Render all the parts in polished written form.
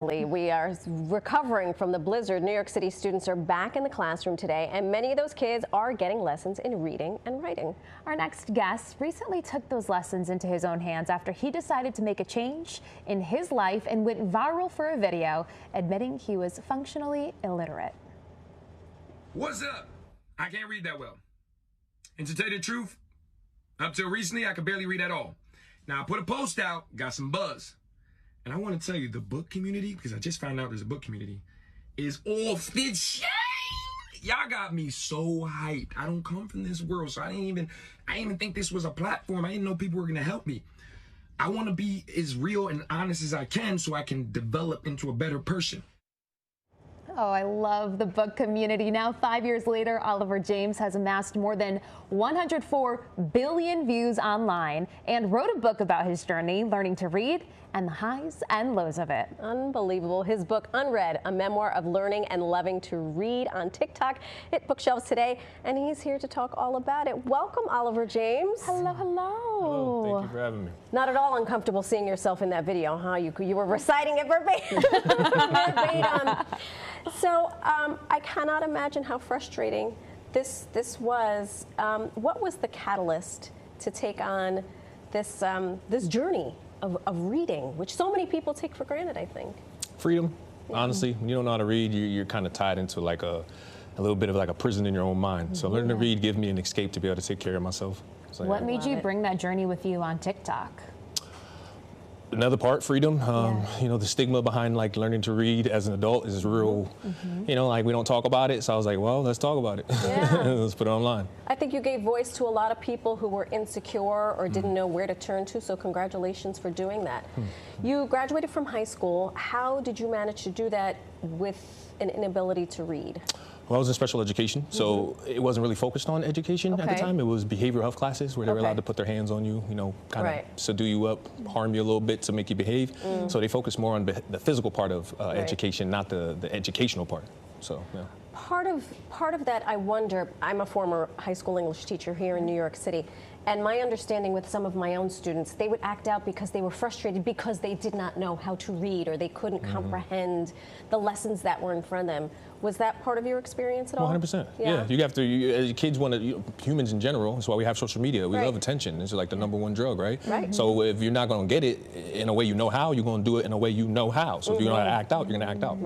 We are recovering from the blizzard. New York City students are back in the classroom today, and many of those kids are getting lessons in reading and writing. Our next guest recently took those lessons into his own hands after he decided to make a change in his life and went viral for a video admitting he was functionally illiterate. What's up? I can't read that well. And to tell you the truth, up till recently, I could barely read at all. Now, I put a post out, got some buzz. And I want to tell you, the book community, because I just found out there's a book community, is off the chain. Y'all got me so hyped. I don't come from this world, so I didn't even think this was a platform. I didn't know people were going to help me. I want to be as real and honest as I can so I can develop into a better person. Oh, I love the book community. Now, 5 years later, Oliver James has amassed more than 104 billion views online and wrote a book about his journey, learning to read and the highs and lows of it. Unbelievable. His book, Unread, a memoir of learning and loving to read, on TikTok, hit bookshelves today, and he's here to talk all about it. Welcome, Oliver James. Hello, hello. Hello, thank you for having me. Not at all uncomfortable seeing yourself in that video, huh? You were reciting it verbatim. So I cannot imagine how frustrating this was. What was the catalyst to take on this journey of reading, which so many people take for granted, I think? Freedom. Honestly, when you don't know how to read, you're kind of tied into like a little bit of like a prison in your own mind. So learning to read gave me an escape to be able to take care of myself. So, what made you bring that journey with you on TikTok? Another part, freedom. You know, the stigma behind like learning to read as an adult is real. You know, like we don't talk about it. So I was like, well, let's talk about it. Yeah. Let's put it online. I think you gave voice to a lot of people who were insecure or didn't know where to turn to. So congratulations for doing that. You graduated from high school. How did you manage to do that with an inability to read? Well, I was in special education, so it wasn't really focused on education at the time. It was behavioral health classes where they were allowed to put their hands on you, you know, kind of subdue you up, harm you a little bit to make you behave. So they focused more on the physical part of education, not the educational part. So, yeah. Part of that, I wonder, I'm a former high school English teacher here in New York City, and my understanding with some of my own students, they would act out because they were frustrated because they did not know how to read or they couldn't comprehend the lessons that were in front of them. Was that part of your experience at all? 100%. Yeah, you have to, as kids want to, humans in general, that's why we have social media. We love attention. It's like the #1 drug, right? So if you're not going to get it in a way you know how, you're going to do it in a way you know how. So if you know how to act out, you're going to act out.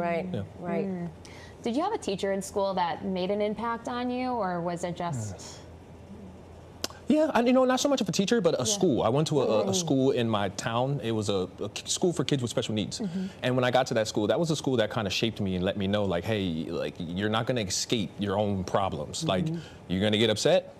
Did you have a teacher in school that made an impact on you, or was it just... Yeah, you know, not so much of a teacher, but a school. I went to a school in my town. It was a school for kids with special needs. And when I got to that school, that was a school that kind of shaped me and let me know, like, hey, like, you're not going to escape your own problems. Like, you're going to get upset?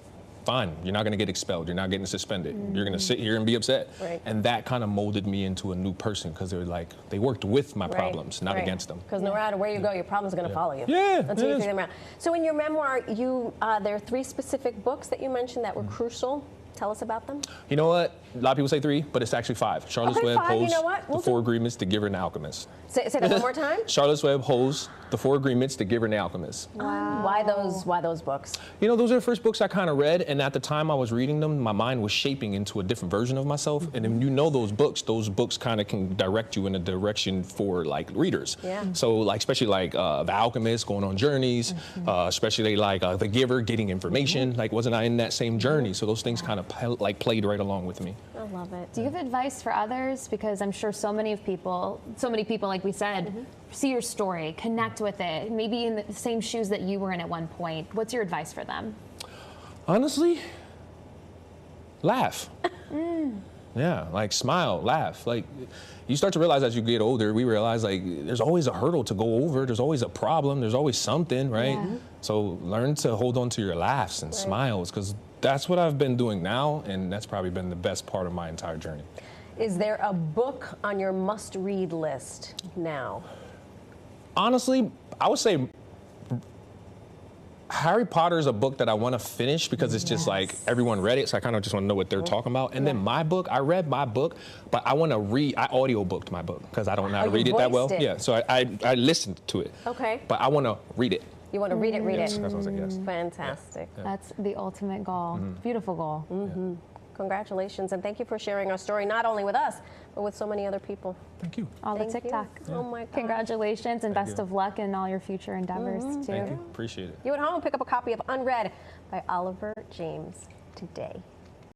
Fine. You're not going to get expelled. You're not getting suspended. You're going to sit here and be upset. And that kind of molded me into a new person because they were like, they worked with my problems, not against them. Because no matter where you go, your problems are going to follow you. Until you figure them out. So in your memoir, there are 3 specific books that you mentioned that were crucial. Tell us about them. You know what? A lot of people say 3, but it's actually 5. Charlotte's Web, Hose, The 4 Agreements, The Giver, and The Alchemist. Say that one more time. Charlotte's Web, Hose, The 4 Agreements, The Giver, and The Alchemist. Wow. Why those books? You know, those are the first books I kind of read, and at the time I was reading them, my mind was shaping into a different version of myself. And when you know those books kind of can direct you in a direction for like readers. So like, especially like The Alchemist, going on journeys, especially like The Giver, getting information. Like, wasn't I in that same journey? So those things kind of played right along with me. I love it. Do you have advice for others? Because I'm sure so many people, like we said, see your story, connect with it, maybe in the same shoes that you were in at one point. What's your advice for them? Honestly, laugh. Yeah, like smile, laugh. Like, you start to realize as you get older, we realize like there's always a hurdle to go over. There's always a problem. There's always something, right? So learn to hold on to your laughs and smiles, because that's what I've been doing now, and that's probably been the best part of my entire journey. Is there a book on your must-read list now? Honestly, I would say Harry Potter is a book that I want to finish because it's just like everyone read it, so I kind of just want to know what they're talking about. And then my book, I read my book, but I want to read. I audiobooked my book because I don't know how to read it that well. Yeah, so I listened to it. But I want to read it. You want to read it, read Yes, it. that's what I said, yes. Fantastic. That's the ultimate goal. Beautiful goal. congratulations, and thank you for sharing our story, not only with us, but with so many other people. Thank you. All the Thank you. TikTok. Oh my God. Congratulations and Thank best you. of luck in all your future endeavors too. Thank you. Appreciate it. You at home, pick up a copy of Unread by Oliver James today.